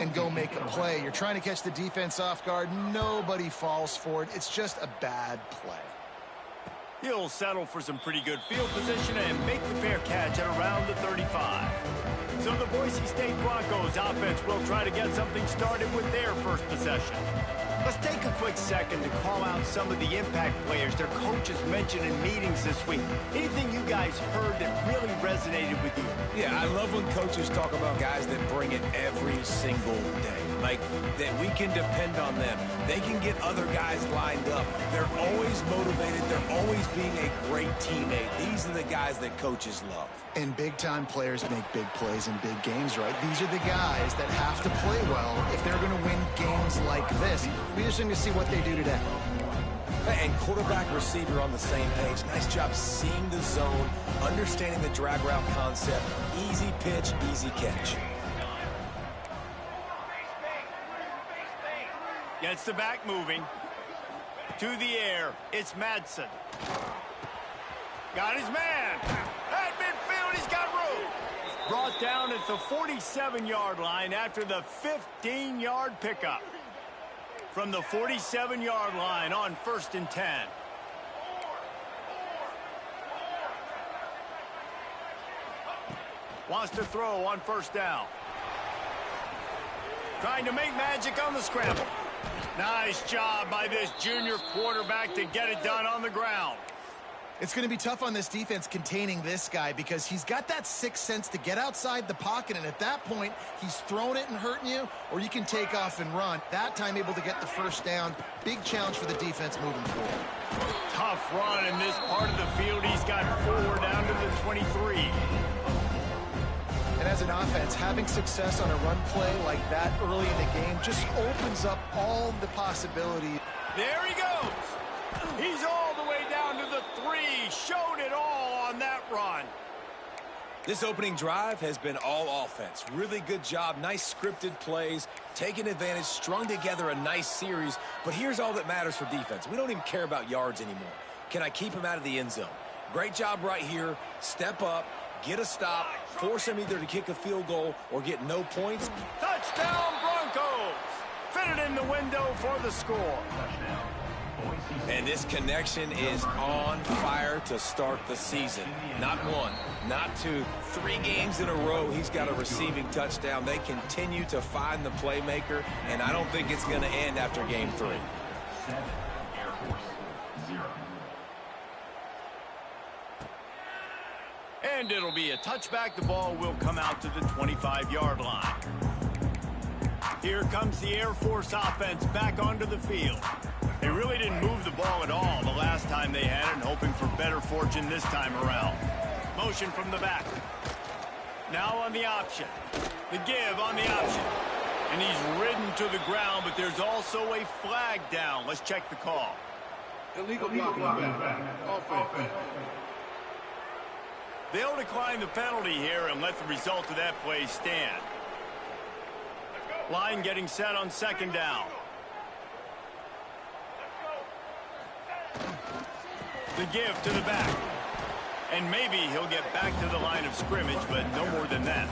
and go make a play. You're trying to catch the defense off guard. Nobody falls for it. It's just a bad play. He'll settle for some pretty good field position and make the fair catch at around the 35. So the Boise State Broncos offense will try to get something started with their first possession. Let's take a quick second to call out some of the impact players their coaches mentioned in meetings this week. Anything you guys heard that really resonated with you? Yeah, I love when coaches talk about guys that bring it every single day. Like, that we can depend on them. They can get other guys lined up. They're always motivated. They're always being a great teammate. These are the guys that coaches love. And big-time players make big plays in big games, right? These are the guys that have to play well if they're going to win games like this. We're just going to see what they do today. And quarterback, receiver on the same page. Nice job seeing the zone, understanding the drag route concept. Easy pitch, easy catch. Gets the back moving. To the air, it's Madsen. Got his man. At midfield, he's got room. Brought down at the 47-yard line after the 15-yard pickup. From the 47-yard line on 1st and 10. Wants to throw on 1st down. Trying to make magic on the scramble. Nice job by this junior quarterback to get it done on the ground. It's going to be tough on this defense containing this guy because he's got that sixth sense to get outside the pocket, and at that point, he's throwing it and hurting you, or you can take off and run. That time able to get the 1st down. Big challenge for the defense moving forward. Tough run in this part of the field. He's got 4 down to the 23. And as an offense, having success on a run play like that early in the game just opens up all the possibilities. There he goes. He's all the way down to the 3. Showed it all on that run. This opening drive has been all offense. Really good job. Nice scripted plays. Taking advantage. Strung together a nice series. But here's all that matters for defense. We don't even care about yards anymore. Can I keep him out of the end zone? Great job right here. Step up. Get a stop. Force him either to kick a field goal or get no points. Touchdown Broncos. Fit it in the window for the score. And this connection is on fire to start the season. Not 1, not 2, 3 games in a row he's got a receiving touchdown. They continue to find the playmaker, and I don't think it's going to end after game 3. And it'll be a touchback. The ball will come out to the 25-yard line. Here comes the Air Force offense back onto the field. They really didn't move the ball at all the last time they had it, and hoping for better fortune this time around. Motion from the back. Now on the option. The give on the option. And he's ridden to the ground, but there's also a flag down. Let's check the call. Illegal blocking back. Offense. They'll decline the penalty here and let the result of that play stand. Line getting set on 2nd down. The give to the back. And maybe he'll get back to the line of scrimmage, but no more than that.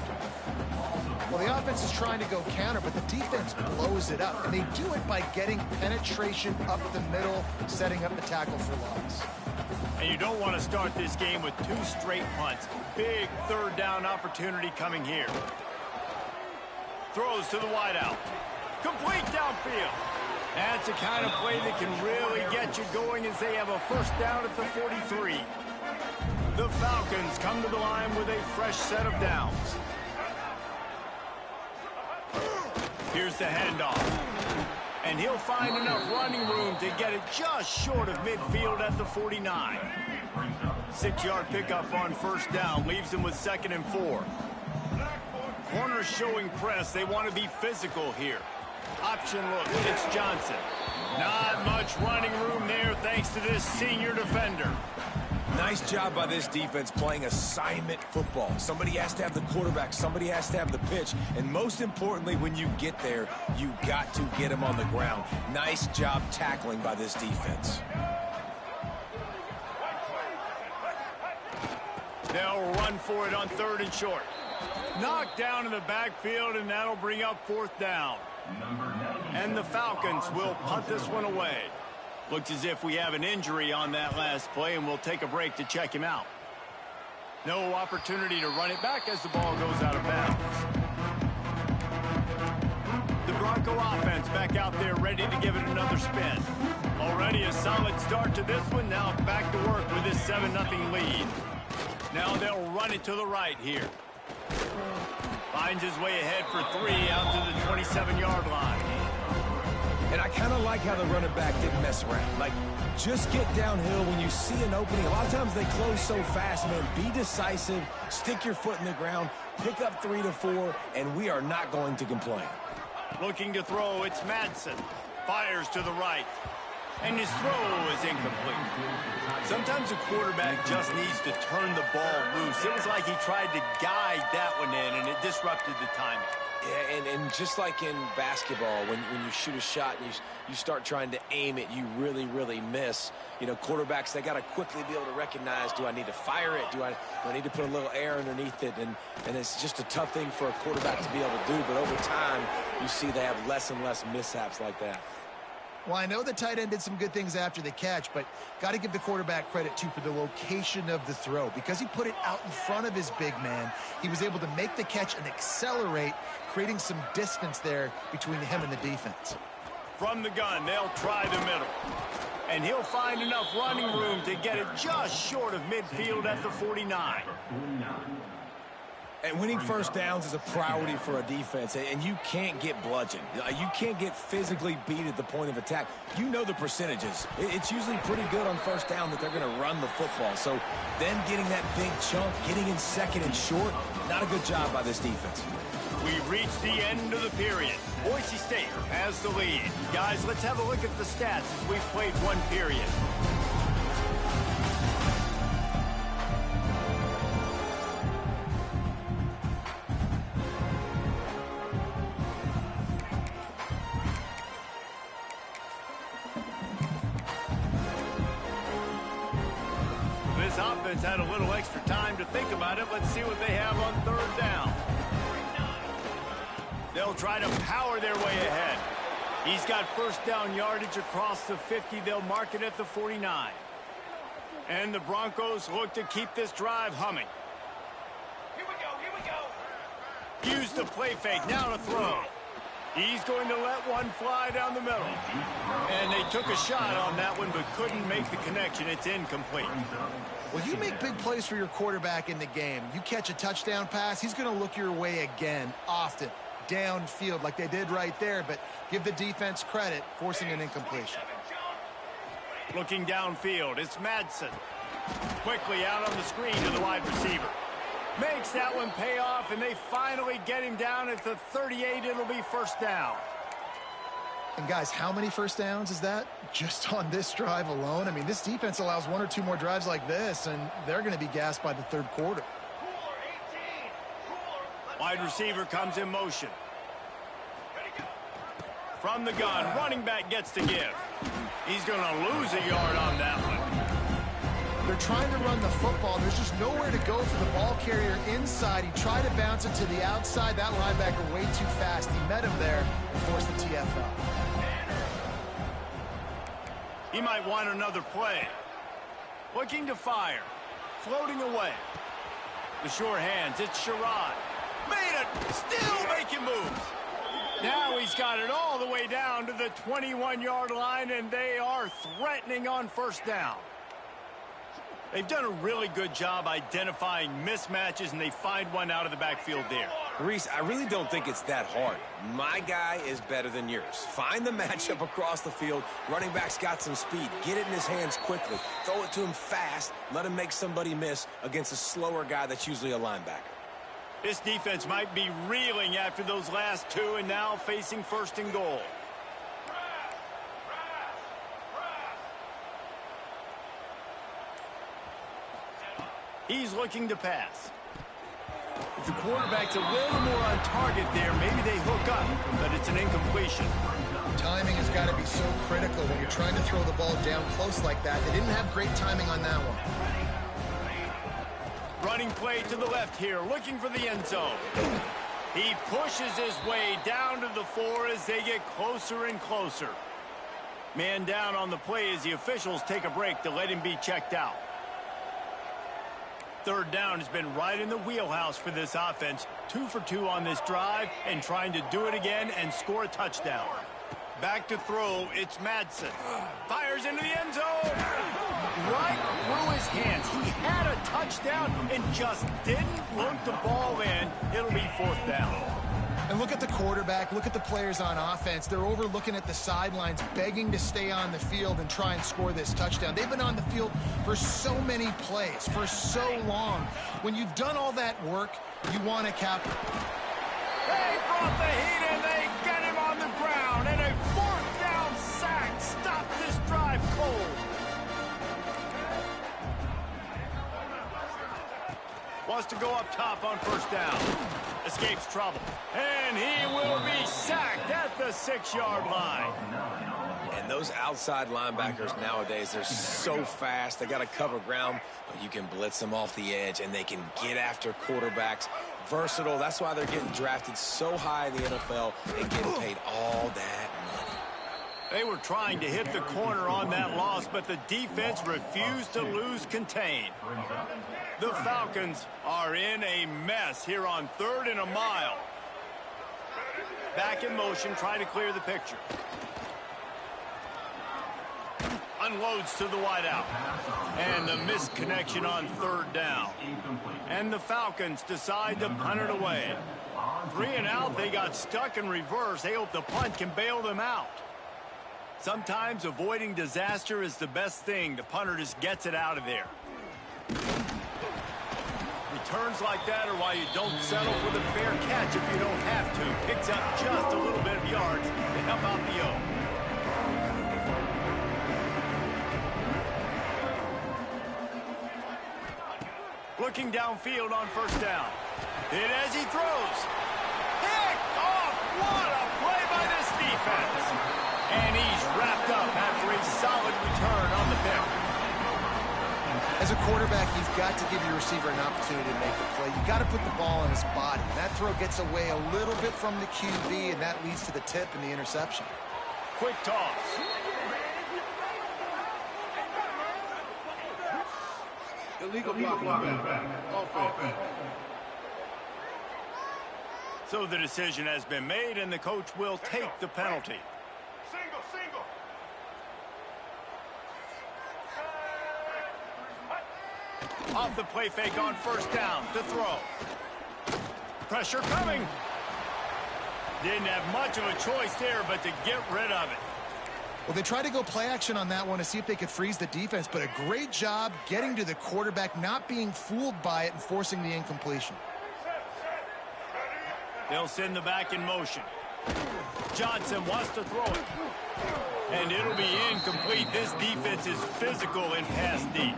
Well, the offense is trying to go counter, but the defense blows it up. And they do it by getting penetration up the middle, setting up the tackle for loss. And you don't want to start this game with 2 straight punts. Big 3rd down opportunity coming here. Throws to the wideout. Complete downfield. That's the kind of play that can really get you going as they have a 1st down at the 43. The Falcons come to the line with a fresh set of downs. Here's the handoff. And he'll find enough running room to get it just short of midfield at the 49. 6-yard pickup on 1st down leaves him with 2nd and 4. Corners showing press. They want to be physical here. Option look. It's Johnson. Not much running room there thanks to this senior defender. Nice job by this defense playing assignment football. Somebody has to have the quarterback. Somebody has to have the pitch. And most importantly, when you get there, you got to get him on the ground. Nice job tackling by this defense. They'll run for it on 3rd and short. Knocked down in the backfield, and that'll bring up 4th down. And the Falcons will punt this one away. Looks as if we have an injury on that last play, and we'll take a break to check him out. No opportunity to run it back as the ball goes out of bounds. The Bronco offense back out there ready to give it another spin. Already a solid start to this one. Now back to work with this 7-0 lead. Now they'll run it to the right here. Finds his way ahead for 3 out to the 27-yard line. And I kind of like how the running back didn't mess around. Like, just get downhill when you see an opening. A lot of times they close so fast, man. Be decisive, stick your foot in the ground, pick up 3 to 4, and we are not going to complain. Looking to throw, it's Madsen. Fires to the right. And his throw is incomplete. Sometimes a quarterback just needs to turn the ball loose. It was like he tried to guide that one in, and it disrupted the timing. Yeah, and just like in basketball, when you shoot a shot and you start trying to aim it, you really, really miss. You know, quarterbacks, they got to quickly be able to recognize, do I need to fire it? Do I need to put a little air underneath it? And it's just a tough thing for a quarterback to be able to do. But over time, you see they have less and less mishaps like that. Well, I know the tight end did some good things after the catch, but got to give the quarterback credit, too, for the location of the throw. Because he put it out in front of his big man, he was able to make the catch and accelerate, creating some distance there between him and the defense. From the gun, they'll try the middle. And he'll find enough running room to get it just short of midfield at the 49. And winning first downs is a priority for a defense, and you can't get bludgeoned. You can't get physically beat at the point of attack. You know the percentages. It's usually pretty good on first down that they're going to run the football. So then getting that big chunk, getting in second and short, not a good job by this defense. We've reached the end of the period. Boise State has the lead. Guys, let's have a look at the stats as we've played one period. This offense had a little extra time to think about it. Let's see what they have on 3rd down. They'll try to power their way ahead. He's got first down yardage across the 50. They'll mark it at the 49. And the Broncos look to keep this drive humming. Here we go. Use the play fake. Now to throw. He's going to let one fly down the middle. And they took a shot on that one, but couldn't make the connection. It's incomplete. Well, you make big plays for your quarterback in the game. You catch a touchdown pass, he's going to look your way again, often, downfield, like they did right there. But give the defense credit, forcing an incompletion. Looking downfield, it's Madsen. Quickly out on the screen to the wide receiver. Makes that one pay off, and they finally get him down at the 38. It'll be first down. And, guys, how many first downs is that just on this drive alone? I mean, this defense allows 1 or 2 more drives like this, and they're going to be gassed by the 3rd quarter. Wide receiver comes in motion. From the gun, running back gets to give. He's going to lose a yard on that one. They're trying to run the football. There's just nowhere to go for the ball carrier inside. He tried to bounce it to the outside. That linebacker way too fast. He met him there and forced the TFL. He might want another play. Looking to fire. Floating away. The sure hands. It's Sherrod. Made it. Still making moves. Now he's got it all the way down to the 21-yard line, and they are threatening on first down. They've done a really good job identifying mismatches, and they find one out of the backfield there. Reese, I really don't think it's that hard. My guy is better than yours. Find the matchup across the field. Running back's got some speed. Get it in his hands quickly. Throw it to him fast. Let him make somebody miss against a slower guy that's usually a linebacker. This defense might be reeling after those last 2 and now facing 1st and goal. He's looking to pass. If the quarterback's a little more on target there, maybe they hook up, but it's an incompletion. Timing has got to be so critical when you're trying to throw the ball down close like that. They didn't have great timing on that one. Running play to the left here, looking for the end zone. He pushes his way down to the 4 as they get closer and closer. Man down on the play as the officials take a break to let him be checked out. Third down has been right in the wheelhouse for this offense. 2 for 2 on this drive and trying to do it again and score a touchdown. Back to throw, it's Madsen. Fires into the end zone. Right through his hands. He had a touchdown and just didn't look the ball in. It'll be 4th down. And look at the quarterback. Look at the players on offense. They're over looking at the sidelines, begging to stay on the field and try and score this touchdown. They've been on the field for so many plays, for so long. When you've done all that work, you want to cap. They brought the heat and they get him on the ground. And a 4th down sack stops this drive cold. Wants to go up top on 1st down. Escapes trouble. And he will be sacked at the 6-yard line. And those outside linebackers nowadays, they're so fast. They got to cover ground, but you can blitz them off the edge, and they can get after quarterbacks. Versatile. That's why they're getting drafted so high in the NFL and getting paid all that money. They were trying to hit the corner on that loss, but the defense refused to lose contain. The Falcons are in a mess here on 3rd and a mile. Back in motion, trying to clear the picture. Unloads to the wideout. And the missed connection on 3rd down. And the Falcons decide to punt it away. 3 and out, they got stuck in reverse. They hope the punt can bail them out. Sometimes avoiding disaster is the best thing. The punter just gets it out of there. Returns like that are why you don't settle for the fair catch if you don't have to. Picks up just a little bit of yards to help out the O. Looking downfield on 1st down. Hit as he throws. Picked off. What a play by this defense. And he's wrapped up after a solid return on the pick. As a quarterback, you've got to give your receiver an opportunity to make the play. You've got to put the ball on his body. And that throw gets away a little bit from the QB, and that leads to the tip and the interception. Quick toss. Illegal blocking back. Offense. So the decision has been made, and the coach will take the penalty. Single. Off the play fake on 1st down to throw. Pressure coming. Didn't have much of a choice there, but to get rid of it. Well, they tried to go play action on that one to see if they could freeze the defense, but a great job getting to the quarterback, not being fooled by it and forcing the incompletion. They'll send the back in motion. Johnson wants to throw it. And it'll be incomplete. This defense is physical and pass deep.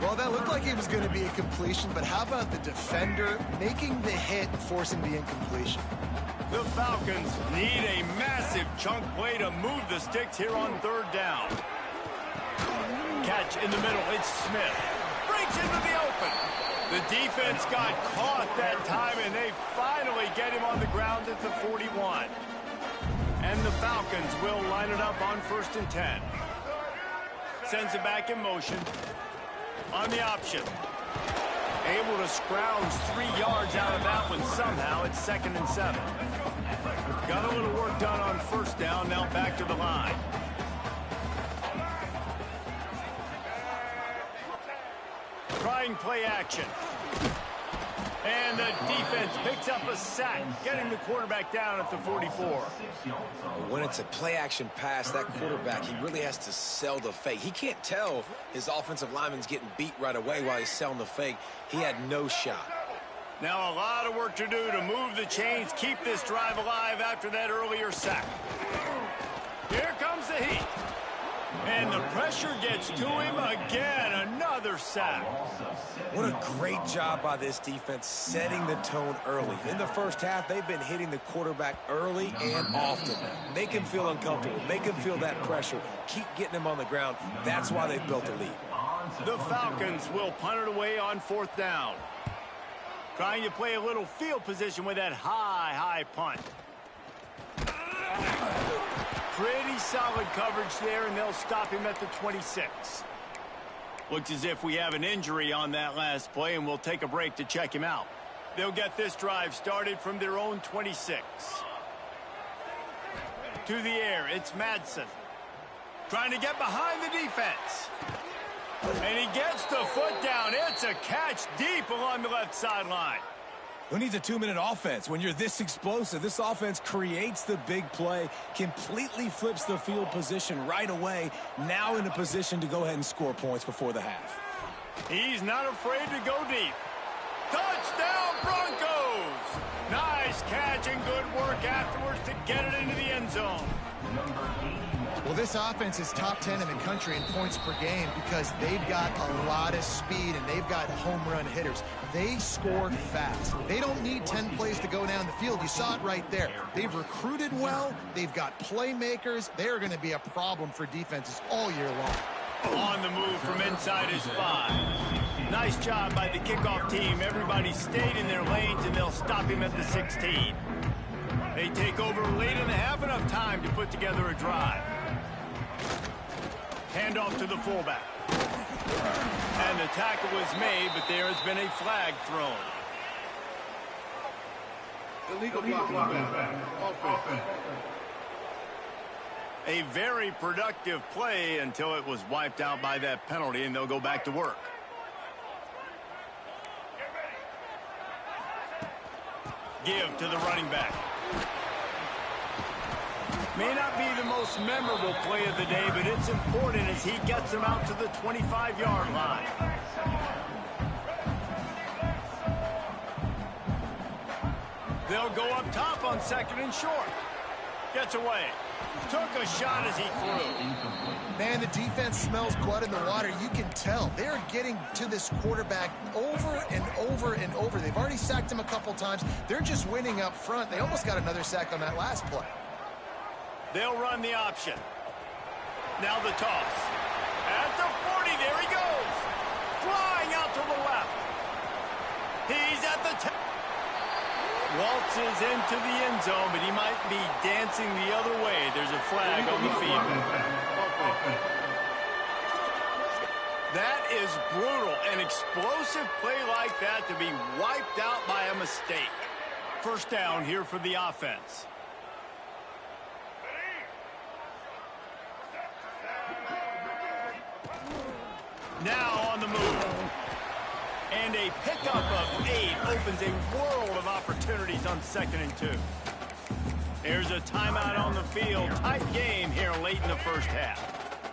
Well, that looked like it was going to be a completion, but how about the defender making the hit and forcing the incompletion? The Falcons need a massive chunk play to move the sticks here on 3rd down. Catch in the middle. It's Smith. Breaks into the open. The defense got caught that time, and they finally get him on the ground at the 41. And the Falcons will line it up on 1st and 10. Sends it back in motion. On the option. Able to scrounge 3 yards out of that one somehow. It's 2nd and 7. Got a little work done on 1st down. Now back to the line. Trying play action. And the defense picks up a sack, getting the quarterback down at the 44. When it's a play-action pass, that quarterback, he really has to sell the fake. He can't tell his offensive lineman's getting beat right away while he's selling the fake. He had no shot. Now a lot of work to do to move the chains, keep this drive alive after that earlier sack. Here comes the heat. And the pressure gets to him again. Another sack. What a great job by this defense setting the tone early. In the first half, they've been hitting the quarterback early and often. Make him feel uncomfortable. Make him feel that pressure. Keep getting him on the ground. That's why they've built a lead. The Falcons will punt it away on 4th down. Trying to play a little field position with that high punt. Pretty solid coverage there, and they'll stop him at the 26. Looks as if we have an injury on that last play, and we'll take a break to check him out. They'll get this drive started from their own 26. To the air, it's Madsen. Trying to get behind the defense. And he gets the foot down. It's a catch deep along the left sideline. Who needs a 2-minute offense when you're this explosive? This offense creates the big play, completely flips the field position right away, now in a position to go ahead and score points before the half. He's not afraid to go deep. Touchdown, Broncos! Nice catch and good work afterwards to get it into the end zone. Well, this offense is top 10 in the country in points per game because they've got a lot of speed and they've got home run hitters. They score fast. They don't need 10 plays to go down the field. You saw it right there. They've recruited well. They've got playmakers. They're going to be a problem for defenses all year long. On the move from inside his 5. Nice job by the kickoff team. Everybody stayed in their lanes, and they'll stop him at the 16. They take over late in the half, enough time to put together a drive. Handoff to the fullback. And the tackle was made, but there has been a flag thrown. Illegal blocking offense. A very productive play until it was wiped out by that penalty, and they'll go back to work. Give to the running back. May not be the most memorable play of the day, but it's important as he gets them out to the 25-yard line. They'll go up top on 2nd and short. Gets away. Took a shot as he threw. Man, the defense smells blood in the water. You can tell. They're getting to this quarterback over and over and over. They've already sacked him a couple times. They're just winning up front. They almost got another sack on that last play. They'll run the option. Now the toss. At the 40, there he goes. Flying out to the left. He's at the 10. Waltzes into the end zone, but he might be dancing the other way. There's a flag on the field. That is brutal. An explosive play like that to be wiped out by a mistake. First down here for the offense. Now on the move. And a pickup of 8 opens a world of opportunities on 2nd and 2. There's a timeout on the field. Tight game here late in the first half.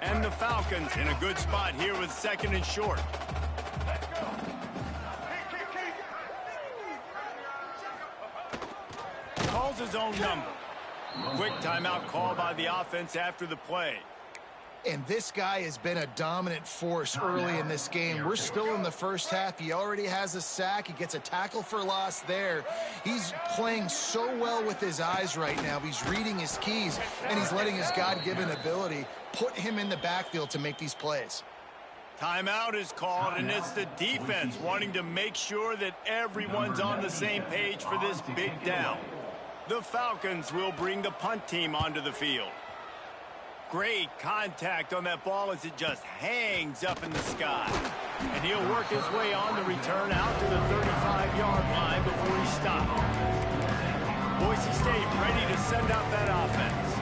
And the Falcons in a good spot here with 2nd and short. Calls his own number. Quick timeout call by the offense after the play. And this guy has been a dominant force early in this game. We're still in the first half. He already has a sack. He gets a tackle for loss there. He's playing so well with his eyes right now. He's reading his keys, and he's letting his God-given ability put him in the backfield to make these plays. Timeout is called, and it's the defense wanting to make sure that everyone's on the same page for this big down. The Falcons will bring the punt team onto the field. Great contact on that ball as it just hangs up in the sky. And he'll work his way on the return out to the 35-yard line before he's stopped. Boise State ready to send out that offense.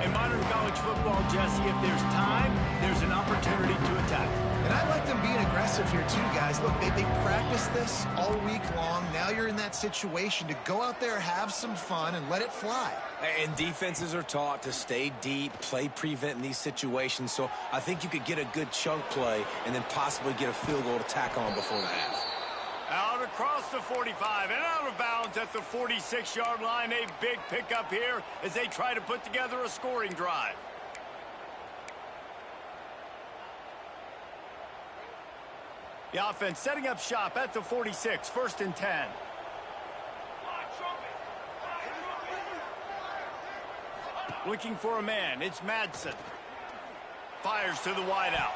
In modern college football, Jesse, if there's time, there's an opportunity to attack. And I like them being aggressive here too, guys. Look, they practiced this all week long. Now you're in that situation to go out there, have some fun, and let it fly. And defenses are taught to stay deep, play prevent in these situations. So I think you could get a good chunk play and then possibly get a field goal to tack on before the half. Out across the 45 and out of bounds at the 46-yard line. A big pickup here as they try to put together a scoring drive. The offense setting up shop at the 46, 1st and 10. Looking for a man. It's Madsen. Fires to the wideout.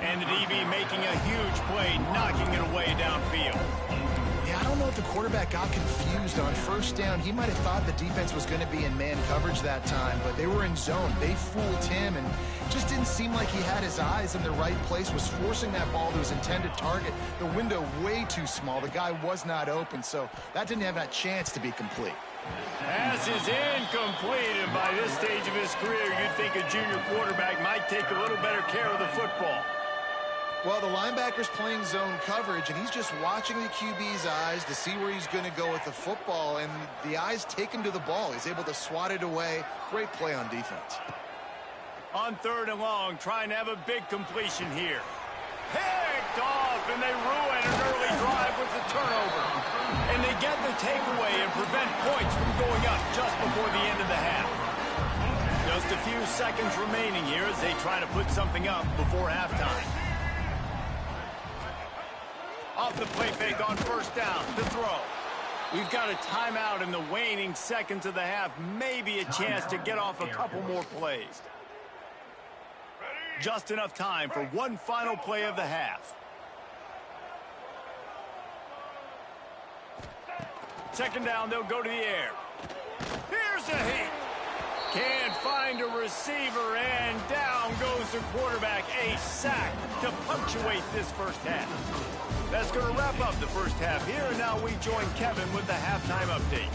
And the DB making a huge play, knocking it away downfield. Yeah, I don't know if the quarterback got confused on first down. He might have thought the defense was going to be in man coverage that time, but they were in zone. They fooled him, and just didn't seem like he had his eyes in the right place, was forcing that ball to his intended target. The window way too small. The guy was not open, so that didn't have that chance to be complete. Pass is incomplete, and by this stage of his career, you'd think a junior quarterback might take a little better care of the football. Well, the linebacker's playing zone coverage, and he's just watching the QB's eyes to see where he's going to go with the football, and the eyes take him to the ball. He's able to swat it away. Great play on defense. On 3rd and long, trying to have a big completion here. Picked off, and they ruin an early drive with the turnover. And they get the takeaway and prevent points from going up just before the end of the half. Just a few seconds remaining here as they try to put something up before halftime. Off the play fake on 1st down, the throw. We've got a timeout in the waning seconds of the half. Maybe a chance to get off a couple more plays. Just enough time for one final play of the half. 2nd down, they'll go to the air. Here's a hit. Can't find a receiver, and down goes the quarterback. A sack to punctuate this first half. That's going to wrap up the first half here, and now we join Kevin with the halftime update.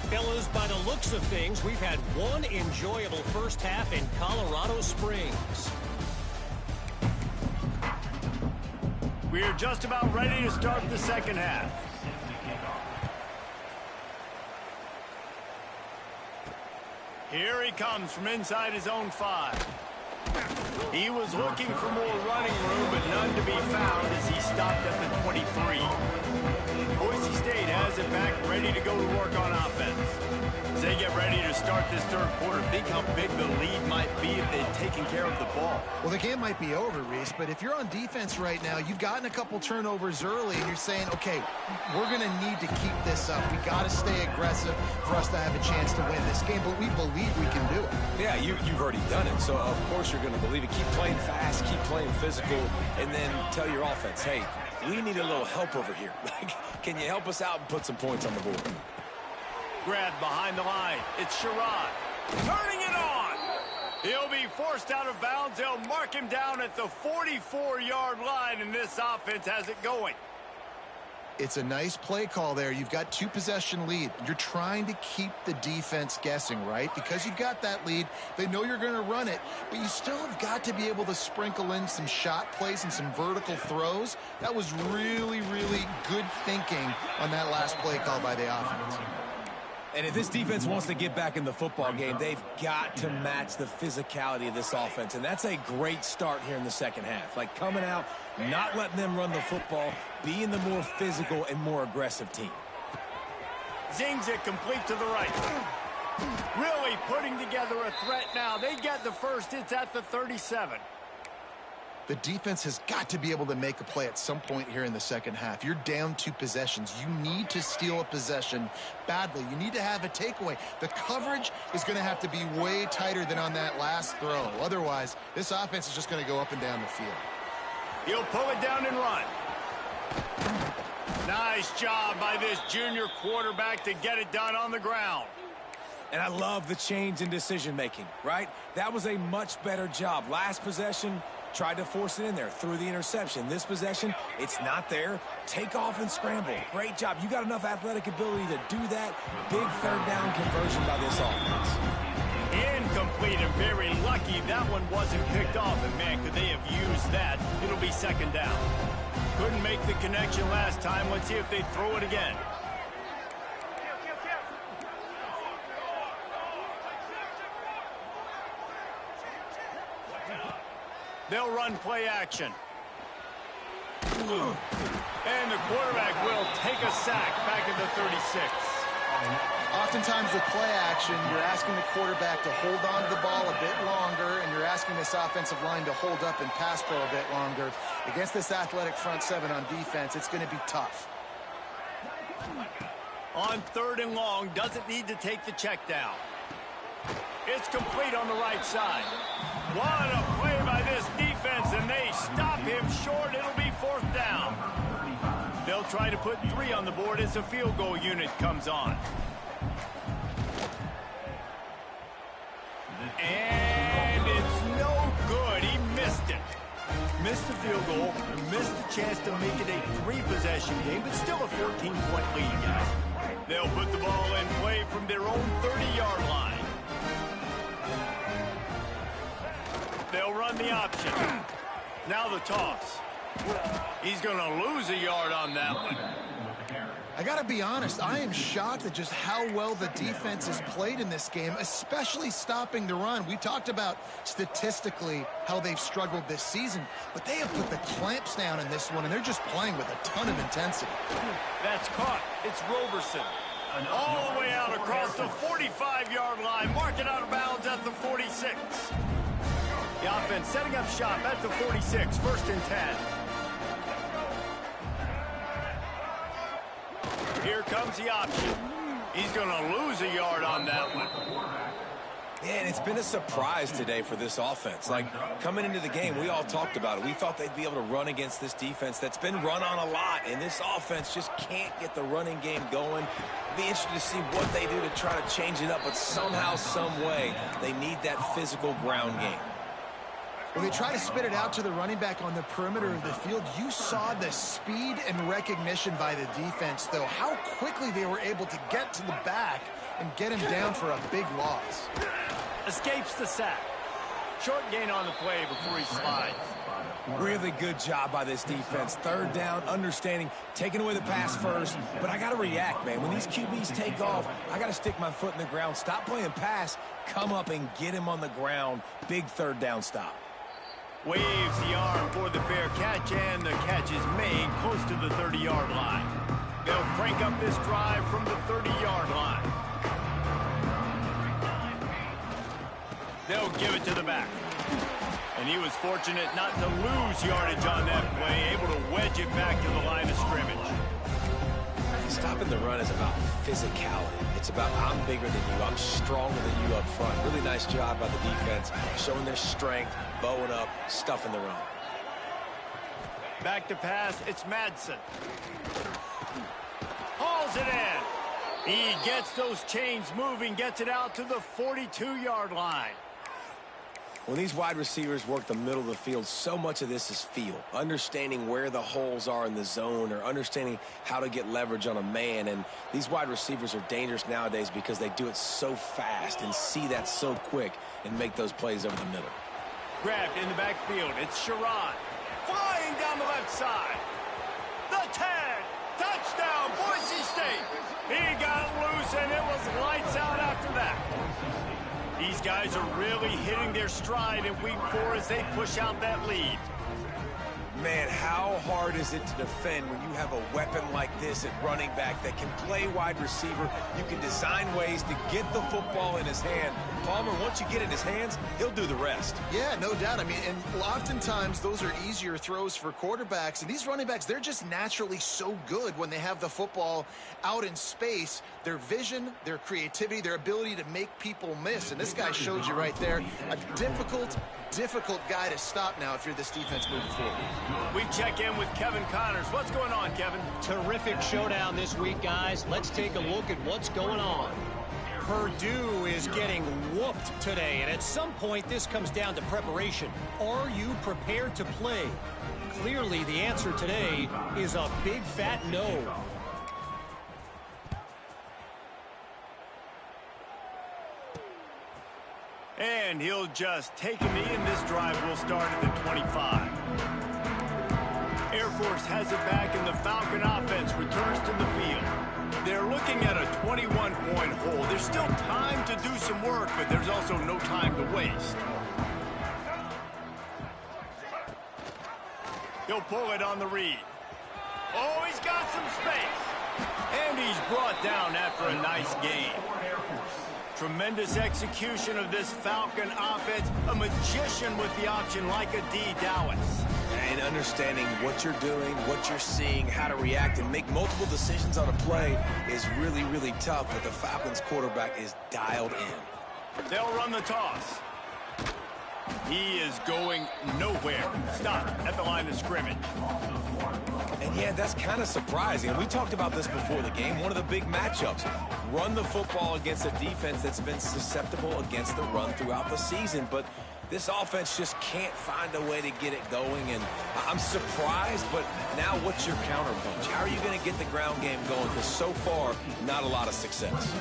Fellas, by the looks of things, we've had one enjoyable first half in Colorado Springs. We're just about ready to start the second half. Here he comes from inside his own 5. He was looking for more running room, but none to be found as he stopped at the 23. Boise State has it back, ready to go to work on offense. As they get ready to start this 3rd quarter, think how big the lead might be if they'd taken care of the ball. Well, the game might be over, Reese, but if you're on defense right now, you've gotten a couple turnovers early, and you're saying, okay, we're going to need to keep this up. We got to stay aggressive for us to have a chance to win this game, but we believe we can do it. Yeah, you've already done it, so of course you're going to believe it. Keep playing fast, keep playing physical, and then tell your offense, hey, we need a little help over here. Can you help us out and put some points on the board? Grabbed behind the line. It's Sherrod. Turning it on. He'll be forced out of bounds. They'll mark him down at the 44-yard line, and this offense has it going. It's a nice play call there. You've got 2-possession lead. You're trying to keep the defense guessing, right? Because you've got that lead, they know you're going to run it, but you still have got to be able to sprinkle in some shot plays and some vertical throws. That was really, really good thinking on that last play call by the offense. And if this defense wants to get back in the football game, they've got to match the physicality of this offense. And that's a great start here in the second half. Like coming out, not letting them run the football, being the more physical and more aggressive team. Zings it complete to the right. Really putting together a threat now. They get the first. It's at the 37. The defense has got to be able to make a play at some point here in the second half. You're down 2 possessions. You need to steal a possession badly. You need to have a takeaway. The coverage is going to have to be way tighter than on that last throw. Otherwise, this offense is just going to go up and down the field. He'll pull it down and run. Nice job by this junior quarterback to get it done on the ground. And I love the change in decision-making, right? That was a much better job. Last possession, tried to force it in there, threw the interception. This possession, it's not there. Take off and scramble. Great job. You got enough athletic ability to do that. Big 3rd down conversion by this offense. Incomplete and very lucky that one wasn't picked off. And, man, could they have used that? It'll be 2nd down. Couldn't make the connection last time. Let's see if they throw it again. They'll run play action. And the quarterback will take a sack back at the 36. Oftentimes with play action, you're asking the quarterback to hold on to the ball a bit longer, and you're asking this offensive line to hold up and pass pro a bit longer. Against this athletic front 7 on defense, it's going to be tough. On 3rd and long, doesn't need to take the check down. It's complete on the right side. What a play by this defense, and they stop him short. It'll be 4th down. They'll try to put 3 on the board as the field goal unit comes on. And it's no good. He missed it. Missed the field goal, missed the chance to make it a 3-possession game, but still a 14-point lead, guys. They'll put the ball in play from their own 30-yard line. They'll run the option. Now the toss. He's going to lose a yard on that one. I got to be honest, I am shocked at just how well the defense has played in this game, especially stopping the run. We talked about statistically how they've struggled this season, but they have put the clamps down in this one, and they're just playing with a ton of intensity. That's caught. It's Roberson. All the way out across the 45-yard line, marking out of bounds at the 46. The offense setting up shop at the 46, 1st and 10. Here comes the option. He's going to lose a yard on that one. Man, it's been a surprise today for this offense. Like, coming into the game, we all talked about it. We thought they'd be able to run against this defense that's been run on a lot, and this offense just can't get the running game going. Be interested to see what they do to try to change it up, but somehow, some way, they need that physical ground game. When they try to spit it out to the running back on the perimeter of the field, you saw the speed and recognition by the defense, though, how quickly they were able to get to the back and get him down for a big loss. Escapes the sack. Short gain on the play before he slides. Really good job by this defense. 3rd down, understanding, taking away the pass first. But I got to react, man. When these QBs take off, I got to stick my foot in the ground. Stop playing pass. Come up and get him on the ground. Big 3rd down stop. Waves the arm for the fair catch, and the catch is made close to the 30-yard line. They'll crank up this drive from the 30-yard line. They'll give it to the back. And he was fortunate not to lose yardage on that play, able to wedge it back to the line of scrimmage. Stopping the run is about physicality. It's about I'm bigger than you, I'm stronger than you up front. Really nice job by the defense, showing their strength, bowing up, stuffing the run. Back to pass, it's Madsen. Hauls it in. He gets those chains moving, gets it out to the 42-yard line. When these wide receivers work the middle of the field, so much of this is feel. Understanding where the holes are in the zone, or understanding how to get leverage on a man. And these wide receivers are dangerous nowadays because they do it so fast and see that so quick and make those plays over the middle. Grabbed in the backfield. It's Sherrod. Flying down the left side. The 10. Touchdown, Boise State. He got loose, and it was lights out after that. These guys are really hitting their stride in week 4 as they push out that lead. Man, how hard is it to defend when you have a weapon like this at running back that can play wide receiver? You can design ways to get the football in his hand. Palmer, once you get it in his hands, he'll do the rest. Yeah, no doubt. I mean, and oftentimes those are easier throws for quarterbacks. And these running backs, they're just naturally so good when they have the football out in space. Their vision, their creativity, their ability to make people miss. And this guy showed you right there, a difficult guy to stop now if you're this defense moving forward. We check in with Kevin Connors. What's going on, Kevin? Terrific showdown this week, guys. Let's take a look at what's going on. Purdue is getting whooped today, and at some point this comes down to preparation. Are you prepared to play? Clearly the answer today is a big fat no. And he'll just take him in. This drive will start at the 25. Air Force has it back, and the Falcon offense returns to the field. They're looking at a 21-point hole. There's still time to do some work, but there's also no time to waste. He'll pull it on the read. Oh, he's got some space. And he's brought down after a nice gain. Tremendous execution of this Falcon offense. A magician with the option like a D. Dowis. And understanding what you're doing, what you're seeing, how to react, and make multiple decisions on a play is really, really tough, but the Falcons quarterback is dialed in. They'll run the toss. He is going nowhere. Stopped at the line of scrimmage. And yeah, that's kind of surprising. And we talked about this before the game. One of the big matchups. Run the football against a defense that's been susceptible against the run throughout the season. But this offense just can't find a way to get it going. And I'm surprised, but now what's your counterpunch? How are you going to get the ground game going? Because so far, not a lot of success.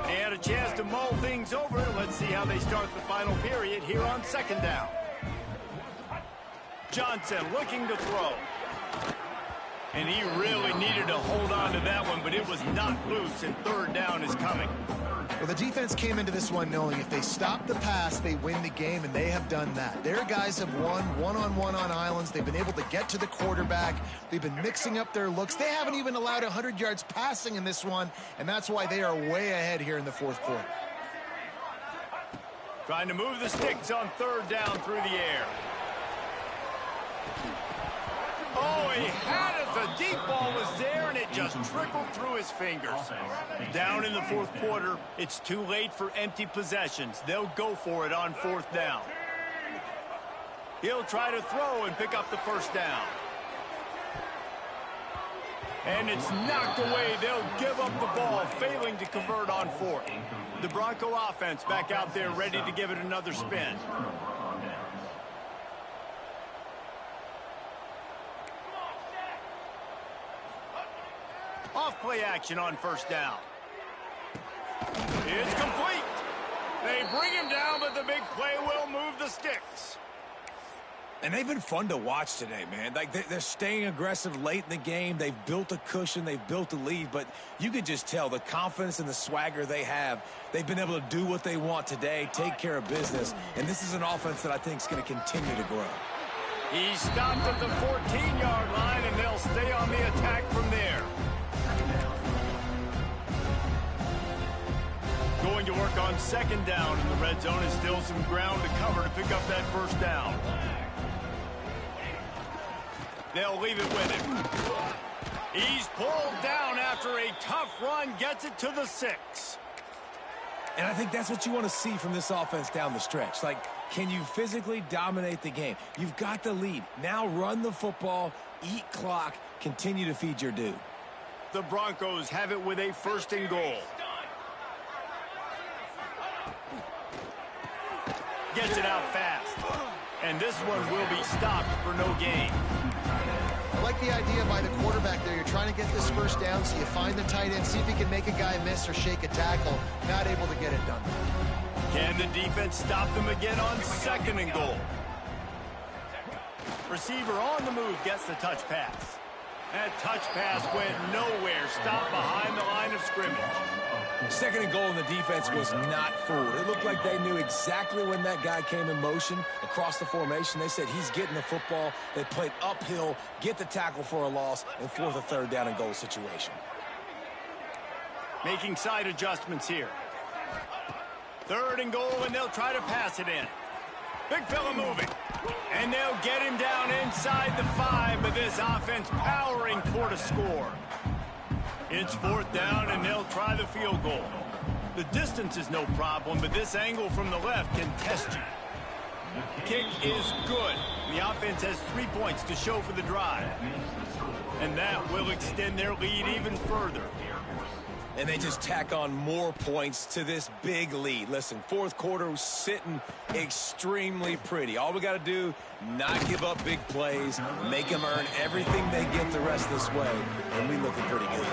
They had a chance to mull things over. Let's see how they start the final period here on second down. Johnson looking to throw. And he really needed to hold on to that one, but it was knocked loose, and third down is coming. Well, the defense came into this one knowing if they stop the pass, they win the game, and they have done that. Their guys have won one-on-one on islands. They've been able to get to the quarterback. They've been mixing up their looks. They haven't even allowed 100 yards passing in this one, and that's why they are way ahead here in the fourth quarter. Trying to move the sticks on third down through the air. Oh, he had it. The deep ball was there, and it just trickled through his fingers. Down in the fourth quarter, it's too late for empty possessions. They'll go for it on fourth down. He'll try to throw and pick up the first down. And it's knocked away. They'll give up the ball, failing to convert on fourth. The Bronco offense back out there ready to give it another spin. Off-play action on first down. It's complete. They bring him down, but the big play will move the sticks. And they've been fun to watch today, man. Like they're staying aggressive late in the game. They've built a cushion. They've built a lead. But you can just tell the confidence and the swagger they have. They've been able to do what they want today, take care of business. And this is an offense that I think is going to continue to grow. He stopped at the 14-yard line, and they'll stay on the attack from there. Going to work on second down in the red zone is still some ground to cover to pick up that first down. They'll leave it with him. He's pulled down after a tough run, gets it to the 6. And I think that's what you want to see from this offense down the stretch. Like, can you physically dominate the game? You've got the lead. Now run the football, eat clock, continue to feed your dude. The Broncos have it with a first and goal. Gets it out fast. And this one will be stopped for no gain. I like the idea by the quarterback there. You're trying to get this first down, so you find the tight end, see if he can make a guy miss or shake a tackle. Not able to get it done. Can the defense stop them again on second and goal? Receiver on the move gets the touch pass. That touch pass went nowhere. Stopped behind the line of scrimmage. Second and goal, and the defense was not fooled. It looked like they knew exactly when that guy came in motion across the formation. They said he's getting the football. They played uphill, get the tackle for a loss, and force a third down and goal situation. Making side adjustments here. Third and goal, and they'll try to pass it in. Big fella moving. And they'll get him down inside the 5, but this offense powering toward a score. It's fourth down, and they'll try the field goal. The distance is no problem, but this angle from the left can test you. Kick is good. The offense has 3 points to show for the drive. And that will extend their lead even further. And they just tack on more points to this big lead. Listen, fourth quarter was sitting extremely pretty. All we got to do, not give up big plays, make them earn everything they get the rest of this way, and we looking pretty good.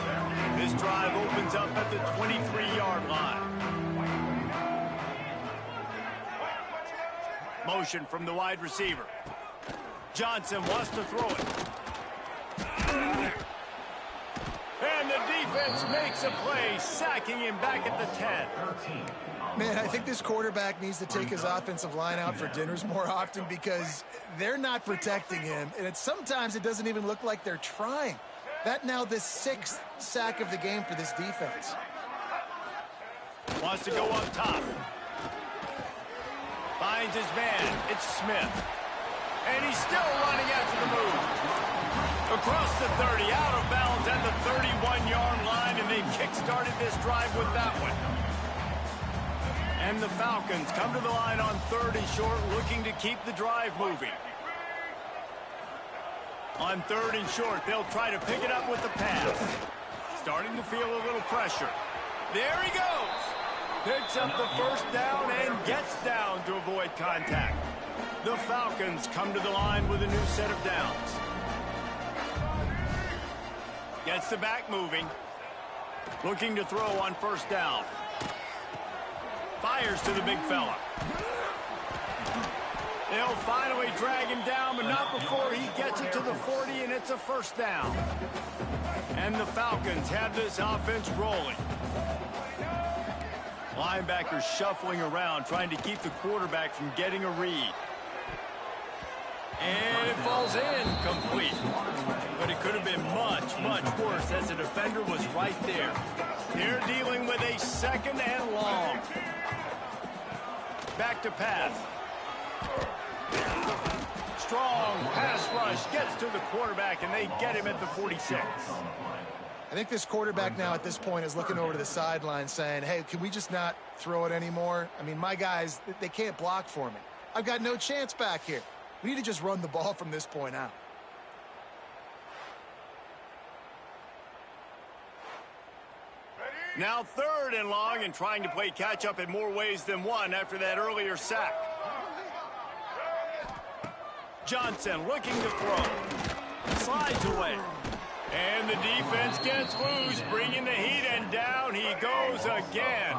This drive opens up at the 23-yard line. Motion from the wide receiver. Johnson wants to throw it. And the defense makes a play, sacking him back at the 10. Man, I think this quarterback needs to take his offensive line out for dinners more often because they're not protecting him. And sometimes it doesn't even look like they're trying. That now the 6th sack of the game for this defense. Wants to go up top. Finds his man. It's Smith. And he's still running after the move. Across the 30, out of bounds at the 31-yard line, and they've kick-started this drive with that one. And the Falcons come to the line on 3rd and short, looking to keep the drive moving. On 3rd and short, they'll try to pick it up with the pass. Starting to feel a little pressure. There he goes. Picks up the first down and gets down to avoid contact. The Falcons come to the line with a new set of downs. Gets the back moving. Looking to throw on 1st down. Fires to the big fella. They'll finally drag him down, but not before he gets it to the 40, and it's a 1st down. And the Falcons have this offense rolling. Linebackers shuffling around, trying to keep the quarterback from getting a read. And it falls in complete. But it could have been much, much worse as the defender was right there. They're dealing with a 2nd and long. Back to pass. Strong pass rush gets to the quarterback, and they get him at the 46. I think this quarterback now at this point is looking over to the sideline saying, hey, can we just not throw it anymore? I mean, my guys, they can't block for me. I've got no chance back here. We need to just run the ball from this point out. Now 3rd and long, and trying to play catch-up in more ways than one after that earlier sack. Johnson looking to throw. Slides away. And the defense gets loose, bringing the heat, and down he goes again.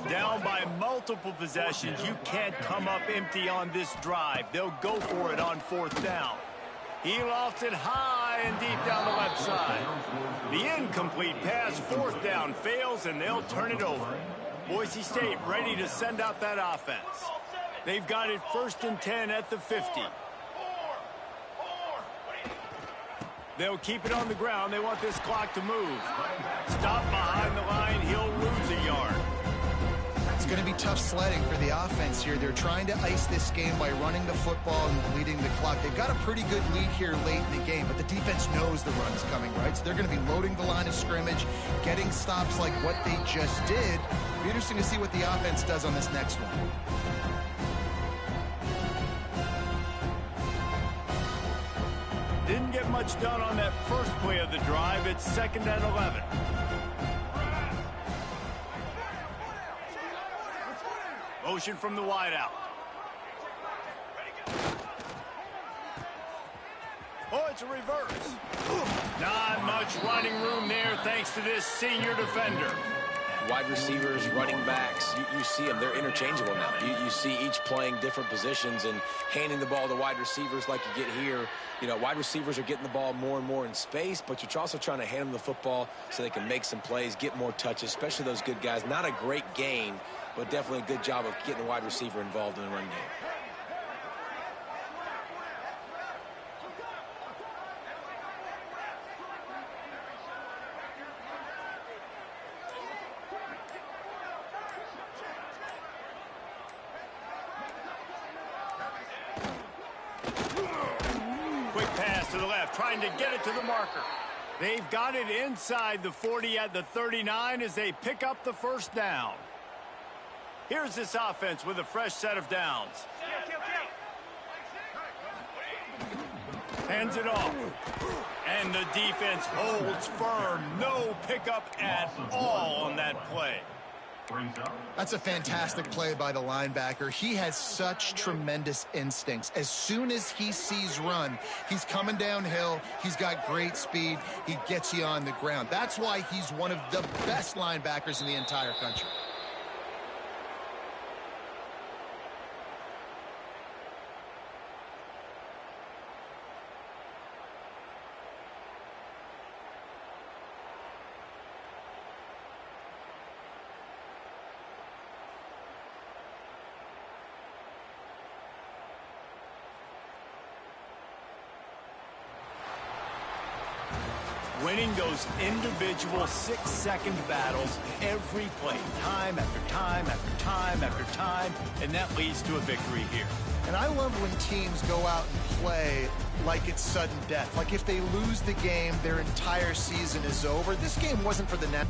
Down by multiple possessions. You can't come up empty on this drive. They'll go for it on 4th down. He lofts it high and deep down the left side. The incomplete pass, 4th down, fails, and they'll turn it over. Boise State ready to send out that offense. They've got it 1st and 10 at the 50. They'll keep it on the ground. They want this clock to move. Stop behind the line. He'll lose a yard. It's going to be tough sledding for the offense here. They're trying to ice this game by running the football and leading the clock. They've got a pretty good lead here late in the game, but the defense knows the run's coming, right? So they're going to be loading the line of scrimmage, getting stops like what they just did. It'll be interesting to see what the offense does on this next one. Didn't get much done on that first play of the drive. It's 2nd and 11. Motion from the wideout. Oh, it's a reverse. Not much running room there thanks to this senior defender. Wide receivers, running backs, you see them. They're interchangeable now. You see each playing different positions and handing the ball to wide receivers like you get here. You know, wide receivers are getting the ball more and more in space, but you're also trying to hand them the football so they can make some plays, get more touches, especially those good guys. Not a great gain, but definitely a good job of getting the wide receiver involved in the run game. To the left, trying to get it to the marker. They've got it inside the 40 at the 39 as they pick up the 1st down. Here's this offense with a fresh set of downs. Hands it off. And the defense holds firm. No pickup at all on that play. That's a fantastic play by the linebacker. He has such tremendous instincts. As soon as he sees run, he's coming downhill. He's got great speed. He gets you on the ground. That's why he's one of the best linebackers in the entire country. Winning those individual 6-second battles every play, time after time after time after time, and that leads to a victory here. And I love when teams go out and play like it's sudden death. Like if they lose the game, their entire season is over. This game wasn't for the net.